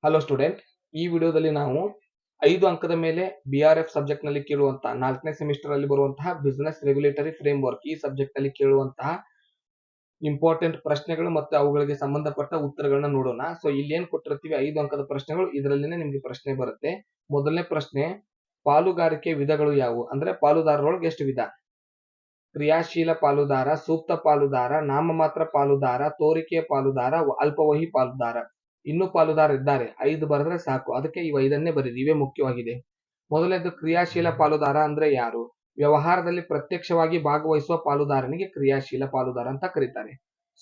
Hello student, ಈ ವಿಡಿಯೋದಲ್ಲಿ ನಾವು 5 ಅಂಕದ ಮೇಲೆ BRF ಸಬ್ಜೆಕ್ಟ್ ನಲ್ಲಿ ಕೇಳುವಂತಹ 4ನೇ ಸೆಮಿಸ್ಟರ್ ಅಲ್ಲಿ ಬರುವಂತಹ ಬಿಸಿನೆಸ್ ರೆಗ್ಯುಲೇಟರಿ ಫ್ರೇಮ್ವರ್ಕ್ ಈ ಸಬ್ಜೆಕ್ಟ್ ನಲ್ಲಿ ಕೇಳುವಂತಹ ಇಂಪಾರ್ಟೆಂಟ್ ಪ್ರಶ್ನೆಗಳು ಮತ್ತು ಅವುಗಳಿಗೆ ಸಂಬಂಧಪಟ್ಟ ಉತ್ತರಗಳನ್ನ ನೋಡೋಣ. ಸೊ ಇಲ್ಲಿ ಏನ್ ಕೊಟ್ಟಿರ್ತೀವಿ 5 ಅಂಕದ ಪ್ರಶ್ನೆಗಳು, ಇದರಲ್ಲಿನೇ ನಿಮಗೆ ಪ್ರಶ್ನೆ ಬರುತ್ತೆ. ಮೊದಲನೇ ಪ್ರಶ್ನೆ, ಪಾಲುಗಾರಿಕೆ ವಿಧಗಳು ಯಾವುವು ಅಂದ್ರೆ ಪಾಲುದಾರರೊಳಗೆ ಎಷ್ಟು ವಿಧ? ಕ್ರಿಯಾಶೀಲ ಪಾಲುದಾರ, ಸೂಕ್ತ ಪಾಲುದಾರ, ನಾಮಮಾತ್ರ ಪಾಲುದಾರ, ತೋರಿಕೆಯ ಪಾಲುದಾರ, ಅಲ್ಪವಹಿ ಪಾಲುದಾರ. ಇನ್ನೂ ಪಾಲುದಾರ ಇದ್ದಾರೆ, 5 ಬರೆದ್ರೆ ಸಾಕು. ಅದಕ್ಕೆ ಇವು 5ಅನ್ನೇ ಬರೀರಿ, ಇವೇ ಮುಖ್ಯವಾಗಿದೆ. ಮೊದಲನೇದು ಕ್ರಿಯಾಶೀಲ ಪಾಲುದಾರ ಅಂದ್ರೆ ಯಾರು? ವ್ಯವಹಾರದಲ್ಲಿ ಪ್ರತ್ಯಕ್ಷವಾಗಿ ಭಾಗವಹಿಸುವ ಪಾಲುದಾರನಿಗೆ ಕ್ರಿಯಾಶೀಲ ಪಾಲುದಾರ ಅಂತ ಕರೀತಾರೆ.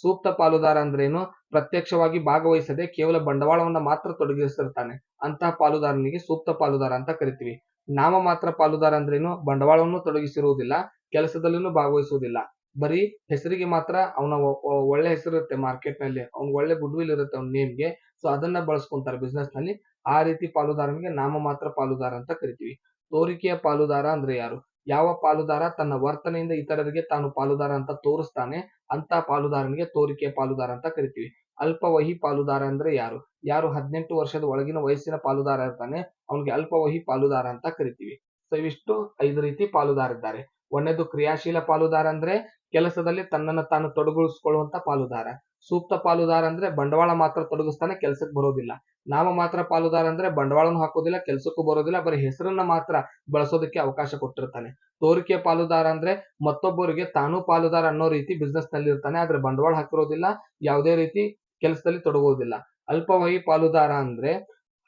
ಸೂಕ್ತ ಪಾಲುದಾರ ಅಂದ್ರೇನು? ಪ್ರತ್ಯಕ್ಷವಾಗಿ ಭಾಗವಹಿಸದೆ ಕೇವಲ ಬಂಡವಾಳವನ್ನ ಮಾತ್ರ ತೊಡಗಿಸಿರ್ತಾನೆ, ಅಂತಹ ಪಾಲುದಾರನಿಗೆ ಸೂಕ್ತ ಪಾಲುದಾರ ಅಂತ ಕರಿತೀವಿ. ನಾಮಮಾತ್ರ ಪಾಲುದಾರ ಅಂದ್ರೇನು? ಬಂಡವಾಳವನ್ನು ತೊಡಗಿಸಿರುವುದಿಲ್ಲ, ಕೆಲಸದಲ್ಲೂ ಭಾಗವಹಿಸುವುದಿಲ್ಲ, ಬರೀ ಹೆಸರಿಗೆ ಮಾತ್ರ. ಅವನ ಒಳ್ಳೆ ಹೆಸರು ಇರುತ್ತೆ ಮಾರ್ಕೆಟ್ ನಲ್ಲಿ, ಅವ್ನ ಒಳ್ಳೆ ಗುಡ್ ವಿಲ್ ಇರುತ್ತೆ ಅವ್ನ ನೇಮ್ಗೆ, ಸೊ ಅದನ್ನ ಬಳಸ್ಕೊಂತಾರೆ ಬಿಸ್ನೆಸ್ ನಲ್ಲಿ. ಆ ರೀತಿ ಪಾಲುದಾರನಿಗೆ ನಾಮಮಾತ್ರ ಪಾಲುದಾರ ಅಂತ ಕರಿತೀವಿ. ತೋರಿಕೆಯ ಪಾಲುದಾರ ಅಂದ್ರೆ ಯಾರು? ಯಾವ ಪಾಲುದಾರ ತನ್ನ ವರ್ತನೆಯಿಂದ ಇತರರಿಗೆ ತಾನು ಪಾಲುದಾರ ಅಂತ ತೋರಿಸ್ತಾನೆ, ಅಂತ ಪಾಲುದಾರನಿಗೆ ತೋರಿಕೆಯ ಪಾಲುದಾರ ಅಂತ ಕರಿತೀವಿ. ಅಲ್ಪವಹಿ ಪಾಲುದಾರ ಅಂದ್ರೆ ಯಾರು? ಯಾರು 18 ವರ್ಷದ ಒಳಗಿನ ವಯಸ್ಸಿನ ಪಾಲುದಾರ ಇರ್ತಾನೆ, ಅವನಿಗೆ ಅಲ್ಪವಹಿ ಪಾಲುದಾರ ಅಂತ ಕರಿತೀವಿ. ಸೊ ಇವಿಷ್ಟು 5 ರೀತಿ ಪಾಲುದಾರ ಇದ್ದಾರೆ. ಒಂದನೇದು ಕ್ರಿಯಾಶೀಲ ಪಾಲುದಾರ ಅಂದ್ರೆ ಕೆಲಸದಲ್ಲಿ ತನ್ನನ್ನು ತಾನು ತೊಡಗಿಸಿಕೊಳ್ಳುವಂತ ಪಾಲುದಾರ. ಸೂಕ್ತ ಪಾಲುದಾರ ಅಂದ್ರೆ ಬಂಡವಾಳ ಮಾತ್ರ ತೊಡಗಿಸ್ತಾನೆ, ಕೆಲಸಕ್ಕೆ ಬರೋದಿಲ್ಲ. ನಾಮ ಮಾತ್ರ ಪಾಲುದಾರ ಅಂದ್ರೆ ಬಂಡವಾಳನು ಹಾಕೋದಿಲ್ಲ, ಕೆಲಸಕ್ಕೂ ಬರೋದಿಲ್ಲ, ಬರೀ ಹೆಸರನ್ನ ಮಾತ್ರ ಬಳಸೋದಕ್ಕೆ ಅವಕಾಶ ಕೊಟ್ಟಿರ್ತಾನೆ. ತೋರಿಕೆ ಪಾಲುದಾರ ಅಂದ್ರೆ ಮತ್ತೊಬ್ಬರಿಗೆ ತಾನು ಪಾಲುದಾರ ಅನ್ನೋ ರೀತಿ ಬಿಸ್ನೆಸ್ ನಲ್ಲಿ ಇರ್ತಾನೆ, ಆದ್ರೆ ಬಂಡವಾಳ ಹಾಕಿರೋದಿಲ್ಲ, ಯಾವುದೇ ರೀತಿ ಕೆಲಸದಲ್ಲಿ ತೊಡಗೋದಿಲ್ಲ. ಅಲ್ಪವಹಿ ಪಾಲುದಾರ ಅಂದ್ರೆ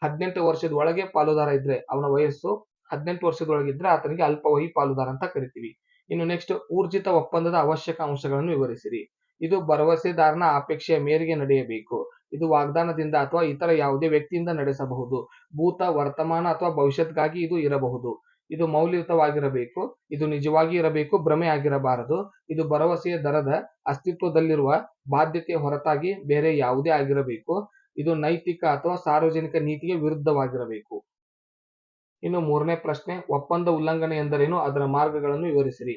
18 ವರ್ಷದ ಒಳಗೆ ಪಾಲುದಾರ ಇದ್ರೆ, ಅವನ ವಯಸ್ಸು 18 ವರ್ಷದೊಳಗಿದ್ರೆ ಆತನಿಗೆ ಅಲ್ಪವಹಿ ಪಾಲುದಾರ ಅಂತ ಕರಿತೀವಿ. ಇನ್ನು ನೆಕ್ಸ್ಟ್, ಊರ್ಜಿತ ಒಪ್ಪಂದದ ಅವಶ್ಯಕ ಅಂಶಗಳನ್ನು ವಿವರಿಸಿರಿ. ಇದು ಭರವಸೆದಾರನ ಅಪೇಕ್ಷೆಯ ಮೇರೆಗೆ ನಡೆಯಬೇಕು. ಇದು ವಾಗ್ದಾನದಿಂದ ಅಥವಾ ಇತರ ಯಾವುದೇ ವ್ಯಕ್ತಿಯಿಂದ ನಡೆಸಬಹುದು. ಭೂತ, ವರ್ತಮಾನ ಅಥವಾ ಭವಿಷ್ಯತ್ಗಾಗಿ ಇದು ಇರಬಹುದು. ಇದು ಮೌಲ್ಯಯುತವಾಗಿರಬೇಕು. ಇದು ನಿಜವಾಗಿ ಇರಬೇಕು, ಭ್ರಮೆ ಆಗಿರಬಾರದು. ಇದು ಭರವಸೆಯ ದರದ ಅಸ್ತಿತ್ವದಲ್ಲಿರುವ ಬಾಧ್ಯತೆಯ ಹೊರತಾಗಿ ಬೇರೆ ಯಾವುದೇ ಆಗಿರಬೇಕು. ಇದು ನೈತಿಕ ಅಥವಾ ಸಾರ್ವಜನಿಕ ನೀತಿಗೆ ವಿರುದ್ಧವಾಗಿರಬೇಕು. ಇನ್ನು ಮೂರನೇ ಪ್ರಶ್ನೆ, ಒಪ್ಪಂದ ಉಲ್ಲಂಘನೆ ಎಂದರೇನು? ಅದರ ಮಾರ್ಗಗಳನ್ನು ವಿವರಿಸಿರಿ.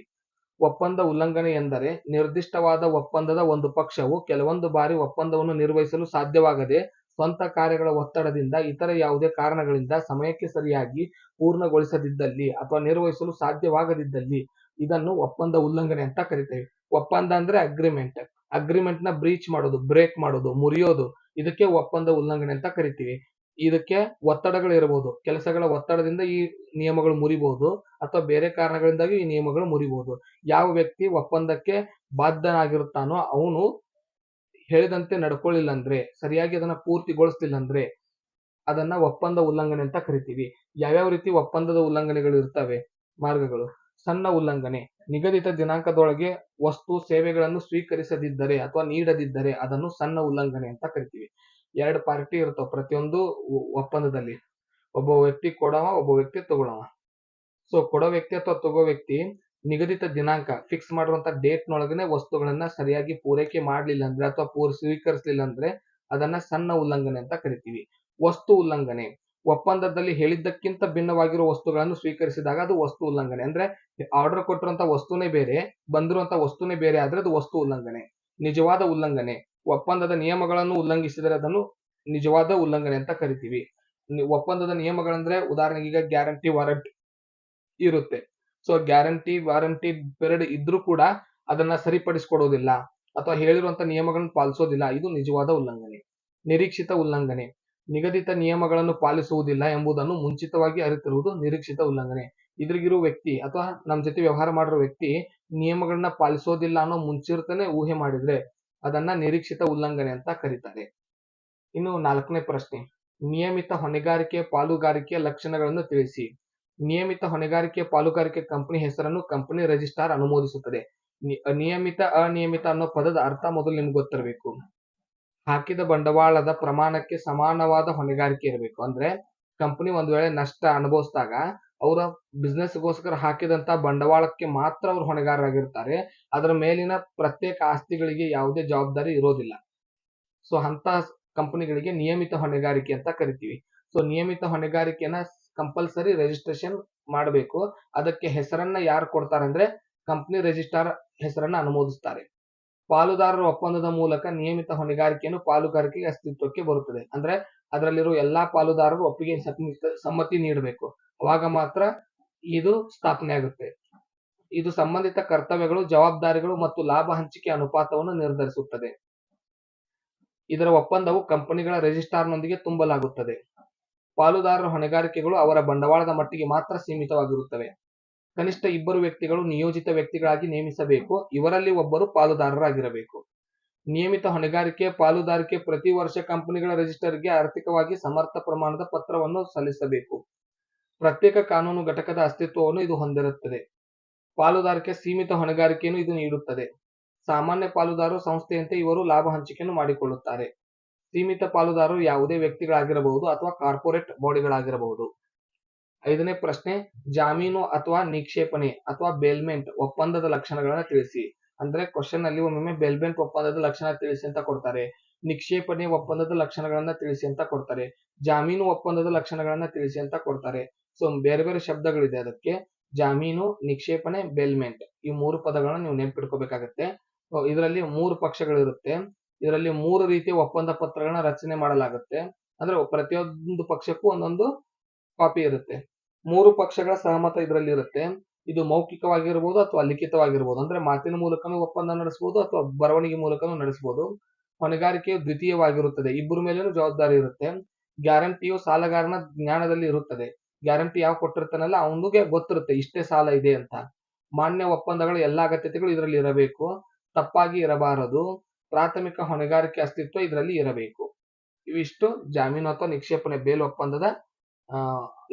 ಒಪ್ಪಂದ ಉಲ್ಲಂಘನೆ ಎಂದರೆ ನಿರ್ದಿಷ್ಟವಾದ ಒಪ್ಪಂದದ ಒಂದು ಪಕ್ಷವು ಕೆಲವೊಂದು ಬಾರಿ ಒಪ್ಪಂದವನ್ನು ನಿರ್ವಹಿಸಲು ಸಾಧ್ಯವಾಗದೆ ಸ್ವಂತ ಕಾರ್ಯಗಳ ಒತ್ತಡದಿಂದ ಇತರ ಯಾವುದೇ ಕಾರಣಗಳಿಂದ ಸಮಯಕ್ಕೆ ಸರಿಯಾಗಿ ಪೂರ್ಣಗೊಳಿಸದಿದ್ದಲ್ಲಿ ಅಥವಾ ನಿರ್ವಹಿಸಲು ಸಾಧ್ಯವಾಗದಿದ್ದಲ್ಲಿ ಇದನ್ನು ಒಪ್ಪಂದ ಉಲ್ಲಂಘನೆ ಅಂತ ಕರಿತೇವೆ. ಒಪ್ಪಂದ ಅಂದ್ರೆ ಅಗ್ರಿಮೆಂಟ್. ಅಗ್ರಿಮೆಂಟ್ ನ ಬ್ರೀಚ್ ಮಾಡೋದು, ಬ್ರೇಕ್ ಮಾಡೋದು, ಮುರಿಯೋದು, ಇದಕ್ಕೆ ಒಪ್ಪಂದ ಉಲ್ಲಂಘನೆ ಅಂತ ಕರಿತೀವಿ. ಇದಕ್ಕೆ ಒತ್ತಡಗಳು ಇರಬಹುದು, ಕೆಲಸಗಳ ಒತ್ತಡದಿಂದ ಈ ನಿಯಮಗಳು ಮುರಿಬಹುದು, ಅಥವಾ ಬೇರೆ ಕಾರಣಗಳಿಂದಾಗಿ ಈ ನಿಯಮಗಳು ಮುರಿಬಹುದು. ಯಾವ ವ್ಯಕ್ತಿ ಒಪ್ಪಂದಕ್ಕೆ ಬಾಧ್ಯನಾಗಿರುತ್ತಾನೋ ಅವನು ಹೇಳಿದಂತೆ ನಡ್ಕೊಳ್ಳಿಲ್ಲ ಅಂದ್ರೆ, ಸರಿಯಾಗಿ ಅದನ್ನ ಪೂರ್ತಿಗೊಳಿಸ್ಲಿಲ್ಲ ಅಂದ್ರೆ ಅದನ್ನ ಒಪ್ಪಂದ ಉಲ್ಲಂಘನೆ ಅಂತ ಕರಿತೀವಿ. ಯಾವ್ಯಾವ ರೀತಿ ಒಪ್ಪಂದದ ಉಲ್ಲಂಘನೆಗಳು ಇರ್ತವೆ? ಮಾರ್ಗಗಳು: ಸಣ್ಣ ಉಲ್ಲಂಘನೆ, ನಿಗದಿತ ದಿನಾಂಕದೊಳಗೆ ವಸ್ತು ಸೇವೆಗಳನ್ನು ಸ್ವೀಕರಿಸದಿದ್ದರೆ ಅಥವಾ ನೀಡದಿದ್ದರೆ ಅದನ್ನು ಸಣ್ಣ ಉಲ್ಲಂಘನೆ ಅಂತ ಕರಿತೀವಿ. 2 ಪಾರ್ಟಿ ಇರ್ತಾವ ಪ್ರತಿಯೊಂದು ಒಪ್ಪಂದದಲ್ಲಿ, ಒಬ್ಬ ವ್ಯಕ್ತಿ ಕೊಡವ, ಒಬ್ಬ ವ್ಯಕ್ತಿ ತಗೊಳವ. ಸೊ ಕೊಡೋ ವ್ಯಕ್ತಿ ಅಥವಾ ತಗೋ ವ್ಯಕ್ತಿ ನಿಗದಿತ ದಿನಾಂಕ ಫಿಕ್ಸ್ ಮಾಡಿರುವಂತ ಡೇಟ್ ನೊಳಗನೆ ವಸ್ತುಗಳನ್ನ ಸರಿಯಾಗಿ ಪೂರೈಕೆ ಮಾಡ್ಲಿಲ್ಲ ಅಂದ್ರೆ ಅಥವಾ ಸ್ವೀಕರಿಸಲಿಲ್ಲ ಅಂದ್ರೆ ಅದನ್ನ ಸಣ್ಣ ಉಲ್ಲಂಘನೆ ಅಂತ ಕರಿತೀವಿ. ವಸ್ತು ಉಲ್ಲಂಘನೆ, ಒಪ್ಪಂದದಲ್ಲಿ ಹೇಳಿದ್ದಕ್ಕಿಂತ ಭಿನ್ನವಾಗಿರುವ ವಸ್ತುಗಳನ್ನು ಸ್ವೀಕರಿಸಿದಾಗ ಅದು ವಸ್ತು ಉಲ್ಲಂಘನೆ. ಅಂದ್ರೆ ಆರ್ಡರ್ ಕೊಟ್ಟಿರುವಂತ ವಸ್ತುನೇ ಬೇರೆ, ಬಂದಿರುವಂತ ವಸ್ತುನೇ ಬೇರೆ ಆದ್ರೆ ಅದು ವಸ್ತು ಉಲ್ಲಂಘನೆ. ನಿಜವಾದ ಉಲ್ಲಂಘನೆ, ಒಪ್ಪಂದದ ನಿಯಮಗಳನ್ನು ಉಲ್ಲಂಘಿಸಿದರೆ ಅದನ್ನು ನಿಜವಾದ ಉಲ್ಲಂಘನೆ ಅಂತ ಕರಿತೀವಿ. ಒಪ್ಪಂದದ ನಿಯಮಗಳಂದ್ರೆ ಉದಾಹರಣೆಗೆ ಈಗ ಗ್ಯಾರಂಟಿ ವಾರಂಟಿ ಇರುತ್ತೆ. ಸೊ ಗ್ಯಾರಂಟಿ ವಾರಂಟಿ ಪೀರಿಯಡ್ ಇದ್ರೂ ಕೂಡ ಅದನ್ನ ಸರಿಪಡಿಸಿಕೊಡೋದಿಲ್ಲ ಅಥವಾ ಹೇಳಿರುವಂತ ನಿಯಮಗಳನ್ನು ಪಾಲಿಸೋದಿಲ್ಲ, ಇದು ನಿಜವಾದ ಉಲ್ಲಂಘನೆ. ನಿರೀಕ್ಷಿತ ಉಲ್ಲಂಘನೆ, ನಿಗದಿತ ನಿಯಮಗಳನ್ನು ಪಾಲಿಸುವುದಿಲ್ಲ ಎಂಬುದನ್ನು ಮುಂಚಿತವಾಗಿ ಅರಿತಿರುವುದು ನಿರೀಕ್ಷಿತ ಉಲ್ಲಂಘನೆ. ಇದ್ರಿಗಿರೋ ವ್ಯಕ್ತಿ ಅಥವಾ ನಮ್ಮ ಜೊತೆ ವ್ಯವಹಾರ ಮಾಡಿರೋ ವ್ಯಕ್ತಿ ನಿಯಮಗಳನ್ನ ಪಾಲಿಸೋದಿಲ್ಲ ಅನ್ನೋ ಮುಂಚಿರ್ತನೆ ಊಹೆ ಮಾಡಿದ್ರೆ ಅದನ್ನ ನಿರೀಕ್ಷಿತ ಉಲ್ಲಂಘನೆ ಅಂತ ಕರೀತಾರೆ. ಇನ್ನು 4ನೇ ಪ್ರಶ್ನೆ, ನಿಯಮಿತ ಹೊಣೆಗಾರಿಕೆ ಪಾಲುಗಾರಿಕೆಯ ಲಕ್ಷಣಗಳನ್ನು ತಿಳಿಸಿ. ನಿಯಮಿತ ಹೊಣೆಗಾರಿಕೆ ಪಾಲುಗಾರಿಕೆ ಕಂಪನಿ ಹೆಸರನ್ನು ಕಂಪನಿ ರಿಜಿಸ್ಟ್ರಾರ್ ಅನುಮೋದಿಸುತ್ತದೆ. ನಿಯಮಿತ ಅನಿಯಮಿತ ಅನ್ನೋ ಪದದ ಅರ್ಥ ಮೊದಲು ನಿಮ್ಗೆ ಗೊತ್ತಿರಬೇಕು. ಹಾಕಿದ ಬಂಡವಾಳದ ಪ್ರಮಾಣಕ್ಕೆ ಸಮಾನವಾದ ಹೊಣೆಗಾರಿಕೆ ಇರಬೇಕು. ಅಂದ್ರೆ ಕಂಪನಿ ಒಂದ್ ವೇಳೆ ನಷ್ಟ ಅನುಭವಿಸಿದಾಗ ಅವರ ಬಿಸ್ನೆಸ್ಗೋಸ್ಕರ ಹಾಕಿದಂತ ಬಂಡವಾಳಕ್ಕೆ ಮಾತ್ರ ಅವ್ರು ಹೊಣೆಗಾರರಾಗಿರ್ತಾರೆ, ಅದರ ಮೇಲಿನ ಪ್ರತ್ಯೇಕ ಆಸ್ತಿಗಳಿಗೆ ಯಾವುದೇ ಜವಾಬ್ದಾರಿ ಇರೋದಿಲ್ಲ. ಸೊ ಅಂತ ಕಂಪನಿಗಳಿಗೆ ನಿಯಮಿತ ಹೊಣೆಗಾರಿಕೆ ಅಂತ ಕರಿತೀವಿ. ಸೊ ನಿಯಮಿತ ಹೊಣೆಗಾರಿಕೆನ ಕಂಪಲ್ಸರಿ ರಿಜಿಸ್ಟ್ರೇಷನ್ ಮಾಡಬೇಕು. ಅದಕ್ಕೆ ಹೆಸರನ್ನ ಯಾರು ಕೊಡ್ತಾರೆ ಅಂದ್ರೆ ಕಂಪನಿ ರಿಜಿಸ್ಟ್ರಾರ್ ಹೆಸರನ್ನ ಅನುಮೋದಿಸ್ತಾರೆ. ಪಾಲುದಾರರ ಒಪ್ಪಂದದ ಮೂಲಕ ನಿಯಮಿತ ಹೊಣೆಗಾರಿಕೆಯನ್ನು ಪಾಲುಗಾರಿಕೆಗೆ ಅಸ್ತಿತ್ವಕ್ಕೆ ಬರುತ್ತದೆ. ಅಂದ್ರೆ ಅದರಲ್ಲಿರುವ ಎಲ್ಲಾ ಪಾಲುದಾರರು ಒಪ್ಪಿಗೆ ಸಮ್ಮತಿ ನೀಡಬೇಕು, ಅವಾಗ ಮಾತ್ರ ಇದು ಸ್ಥಾಪನೆ ಆಗುತ್ತೆ. ಇದು ಸಂಬಂಧಿತ ಕರ್ತವ್ಯಗಳು, ಜವಾಬ್ದಾರಿಗಳು ಮತ್ತು ಲಾಭ ಹಂಚಿಕೆ ಅನುಪಾತವನ್ನು ನಿರ್ಧರಿಸುತ್ತದೆ. ಇದರ ಒಪ್ಪಂದವು ಕಂಪನಿಗಳ ರಿಜಿಸ್ಟ್ರಾರ್ನೊಂದಿಗೆ ತುಂಬಲಾಗುತ್ತದೆ. ಪಾಲುದಾರರ ಹೊಣೆಗಾರಿಕೆಗಳು ಅವರ ಬಂಡವಾಳದ ಮಟ್ಟಿಗೆ ಮಾತ್ರ ಸೀಮಿತವಾಗಿರುತ್ತವೆ. ಕನಿಷ್ಠ 2 ವ್ಯಕ್ತಿಗಳು ನಿಯೋಜಿತ ವ್ಯಕ್ತಿಗಳಾಗಿ ನೇಮಿಸಬೇಕು. ಇವರಲ್ಲಿ ಒಬ್ಬರು ಪಾಲುದಾರರಾಗಿರಬೇಕು. ನಿಯಮಿತ ಹೊಣೆಗಾರಿಕೆ ಪಾಲುದಾರಿಕೆ ಪ್ರತಿ ವರ್ಷ ಕಂಪನಿಗಳ ರಿಜಿಸ್ಟರ್ಗೆ ಆರ್ಥಿಕವಾಗಿ ಸಮರ್ಥ ಪ್ರಮಾಣದ ಪತ್ರವನ್ನು ಸಲ್ಲಿಸಬೇಕು. ಪ್ರತ್ಯೇಕ ಕಾನೂನು ಘಟಕದ ಅಸ್ತಿತ್ವವನ್ನು ಇದು ಹೊಂದಿರುತ್ತದೆ. ಪಾಲುದಾರಿಕೆ ಸೀಮಿತ ಹೊಣೆಗಾರಿಕೆಯನ್ನು ಇದು ನೀಡುತ್ತದೆ. ಸಾಮಾನ್ಯ ಪಾಲುದಾರರು ಸಂಸ್ಥೆಯಂತೆ ಇವರು ಲಾಭ ಹಂಚಿಕೆಯನ್ನು ಮಾಡಿಕೊಳ್ಳುತ್ತಾರೆ. ಸೀಮಿತ ಪಾಲುದಾರರು ಯಾವುದೇ ವ್ಯಕ್ತಿಗಳಾಗಿರಬಹುದು ಅಥವಾ ಕಾರ್ಪೊರೇಟ್ ಬಾಡಿಗಳಾಗಿರಬಹುದು. 5ನೇ ಪ್ರಶ್ನೆ, ಜಾಮೀನು ಅಥವಾ ನಿಕ್ಷೇಪಣೆ ಅಥವಾ ಬೇಲ್ಮೆಂಟ್ ಒಪ್ಪಂದದ ಲಕ್ಷಣಗಳನ್ನು ತಿಳಿಸಿ. ಅಂದ್ರೆ ಕ್ವಶನ್ ಅಲ್ಲಿ ಒಮ್ಮೊಮ್ಮೆ ಬೇಲ್ಮೆಂಟ್ ಒಪ್ಪಂದದ ಲಕ್ಷಣ ತಿಳಿಸಿ ಅಂತ ಕೊಡ್ತಾರೆ, ನಿಕ್ಷೇಪಣೆ ಒಪ್ಪಂದದ ಲಕ್ಷಣಗಳನ್ನ ತಿಳಿಸಿ ಅಂತ ಕೊಡ್ತಾರೆ, ಜಾಮೀನು ಒಪ್ಪಂದದ ಲಕ್ಷಣಗಳನ್ನ ತಿಳಿಸಿ ಅಂತ ಕೊಡ್ತಾರೆ. ಸೊ ಬೇರೆ ಬೇರೆ ಶಬ್ದಗಳಿದೆ ಅದಕ್ಕೆ. ಜಾಮೀನು, ನಿಕ್ಷೇಪಣೆ, ಬೇಲ್ಮೆಂಟ್, ಈ 3 ಪದಗಳನ್ನ ನೀವು ನೆನಪಿಟ್ಕೋಬೇಕಾಗತ್ತೆ. ಇದರಲ್ಲಿ 3 ಪಕ್ಷಗಳಿರುತ್ತೆ. ಇದರಲ್ಲಿ 3 ರೀತಿಯ ಒಪ್ಪಂದ ಪತ್ರಗಳನ್ನ ರಚನೆ ಮಾಡಲಾಗುತ್ತೆ. ಅಂದ್ರೆ ಪ್ರತಿಯೊಂದು ಪಕ್ಷಕ್ಕೂ ಒಂದೊಂದು ಕಾಪಿ ಇರುತ್ತೆ. 3 ಪಕ್ಷಗಳ ಸಹಮತ ಇದರಲ್ಲಿ ಇರುತ್ತೆ. ಇದು ಮೌಖಿಕವಾಗಿರ್ಬೋದು ಅಥವಾ ಲಿಖಿತವಾಗಿರ್ಬೋದು. ಅಂದ್ರೆ ಮಾತಿನ ಮೂಲಕನೂ ಒಪ್ಪಂದ ನಡೆಸಬಹುದು ಅಥವಾ ಬರವಣಿಗೆ ಮೂಲಕನೂ ನಡೆಸಬಹುದು. ಹೊಣೆಗಾರಿಕೆಯು ದ್ವಿತೀಯವಾಗಿರುತ್ತದೆ, ಇಬ್ಬರ ಮೇಲೇನೂ ಜವಾಬ್ದಾರಿ ಇರುತ್ತೆ. ಗ್ಯಾರಂಟಿಯು ಸಾಲಗಾರನ ಜ್ಞಾನದಲ್ಲಿ ಇರುತ್ತದೆ. ಗ್ಯಾರಂಟಿ ಯಾವ ಕೊಟ್ಟಿರ್ತಾನಲ್ಲ ಅವನಿಗೆ ಗೊತ್ತಿರುತ್ತೆ ಇಷ್ಟೇ ಸಾಲ ಇದೆ ಅಂತ. ಮಾನ್ಯ ಒಪ್ಪಂದಗಳ ಎಲ್ಲಾ ಅಗತ್ಯತೆಗಳು ಇದರಲ್ಲಿ ಇರಬೇಕು, ತಪ್ಪಾಗಿ ಇರಬಾರದು. ಪ್ರಾಥಮಿಕ ಹೊಣೆಗಾರಿಕೆ ಅಸ್ತಿತ್ವ ಇದರಲ್ಲಿ ಇರಬೇಕು. ಇವಿಷ್ಟು ಜಾಮೀನು ಅಥವಾ ನಿಕ್ಷೇಪಣೆ ಬೇಲ್ ಒಪ್ಪಂದದ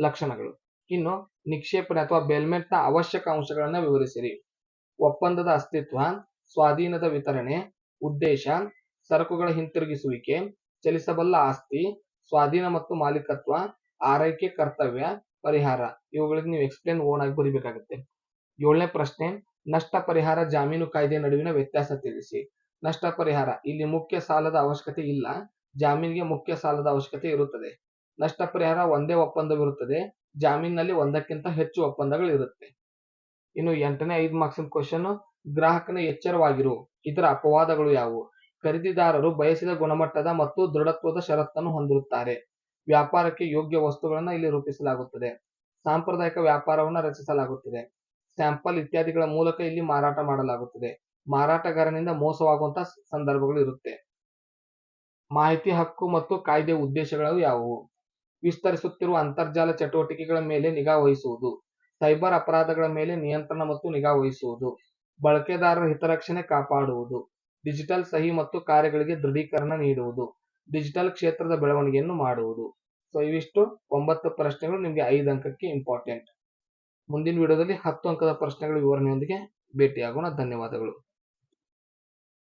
ಲಕ್ಷಣಗಳು. ಇನ್ನು ನಿಕ್ಷೇಪಣೆ ಅಥವಾ ಬೇಲ್ಮೆಂಟ್ ನ ಅವಶ್ಯಕ ಅಂಶಗಳನ್ನ ವಿವರಿಸಿರಿ. ಒಪ್ಪಂದದ ಅಸ್ತಿತ್ವ, ಸ್ವಾಧೀನದ ವಿತರಣೆ, ಉದ್ದೇಶ, ಸರಕುಗಳ ಹಿಂತಿರುಗಿಸುವಿಕೆ, ಚಲಿಸಬಲ್ಲ ಆಸ್ತಿ, ಸ್ವಾಧೀನ ಮತ್ತು ಮಾಲೀಕತ್ವ, ಆರೈಕೆ, ಕರ್ತವ್ಯ, ಪರಿಹಾರ. ಇವುಗಳಿಗೆ ನೀವು ಎಕ್ಸ್ಪ್ಲೇನ್ ಓನ್ ಆಗಿ ಬರೀಬೇಕಾಗುತ್ತೆ. 7ನೇ ಪ್ರಶ್ನೆ, ನಷ್ಟ ಪರಿಹಾರ ಜಾಮೀನು ಕಾಯ್ದೆ ನಡುವಿನ ವ್ಯತ್ಯಾಸ ತಿಳಿಸಿ. ನಷ್ಟ ಪರಿಹಾರ, ಇಲ್ಲಿ ಮುಖ್ಯ ಸಾಲದ ಅವಶ್ಯಕತೆ ಇಲ್ಲ, ಜಾಮೀನಿಗೆ ಮುಖ್ಯ ಸಾಲದ ಅವಶ್ಯಕತೆ ಇರುತ್ತದೆ. ನಷ್ಟ ಪರಿಹಾರ ಒಂದೇ ಒಪ್ಪಂದವಿರುತ್ತದೆ, ಜಾಮೀನಿನಲ್ಲಿ ಒಂದಕ್ಕಿಂತ ಹೆಚ್ಚು ಒಪ್ಪಂದಗಳು ಇರುತ್ತೆ. ಇನ್ನು 8ನೇ 5 ಮಾರ್ಕ್ಸಿನ ಕ್ವಶನ್, ಗ್ರಾಹಕನ ಎಚ್ಚರವಾಗಿರು, ಇದರ ಅಪವಾದಗಳು ಯಾವುವು? ಖರೀದಿದಾರರು ಬಯಸಿದ ಗುಣಮಟ್ಟದ ಮತ್ತು ದೃಢತ್ವದ ಷರತ್ತನ್ನು ಹೊಂದಿರುತ್ತಾರೆ. ವ್ಯಾಪಾರಕ್ಕೆ ಯೋಗ್ಯ ವಸ್ತುಗಳನ್ನು ಇಲ್ಲಿ ರೂಪಿಸಲಾಗುತ್ತದೆ. ಸಾಂಪ್ರದಾಯಿಕ ವ್ಯಾಪಾರವನ್ನು ರಚಿಸಲಾಗುತ್ತದೆ. ಸ್ಯಾಂಪಲ್ ಇತ್ಯಾದಿಗಳ ಮೂಲಕ ಇಲ್ಲಿ ಮಾರಾಟ ಮಾಡಲಾಗುತ್ತದೆ. ಮಾರಾಟಗಾರನಿಂದ ಮೋಸವಾಗುವಂತಹ ಸಂದರ್ಭಗಳು ಇರುತ್ತೆ. ಮಾಹಿತಿ ಹಕ್ಕು ಮತ್ತು ಕಾಯ್ದೆ ಉದ್ದೇಶಗಳು ಯಾವುವು? ವಿಸ್ತರಿಸುತ್ತಿರುವ ಅಂತರ್ಜಾಲ ಚಟುವಟಿಕೆಗಳ ಮೇಲೆ ನಿಗಾ ವಹಿಸುವುದು, ಸೈಬರ್ ಅಪರಾಧಗಳ ಮೇಲೆ ನಿಯಂತ್ರಣ ಮತ್ತು ನಿಗಾ ವಹಿಸುವುದು, ಬಳಕೆದಾರರ ಹಿತರಕ್ಷಣೆ ಕಾಪಾಡುವುದು, ಡಿಜಿಟಲ್ ಸಹಿ ಮತ್ತು ಕಾರ್ಯಗಳಿಗೆ ದೃಢೀಕರಣ ನೀಡುವುದು, ಡಿಜಿಟಲ್ ಕ್ಷೇತ್ರದ ಬೆಳವಣಿಗೆಯನ್ನು ಮಾಡುವುದು. ಸೊ ಇವಿಷ್ಟು 9 ಪ್ರಶ್ನೆಗಳು ನಿಮಗೆ 5 ಅಂಕಕ್ಕೆ ಇಂಪಾರ್ಟೆಂಟ್. ಮುಂದಿನ ವಿಡಿಯೋದಲ್ಲಿ 10 ಅಂಕದ ಪ್ರಶ್ನೆಗಳ ವಿವರಣೆಯೊಂದಿಗೆ ಭೇಟಿಯಾಗೋಣ. ಧನ್ಯವಾದಗಳು.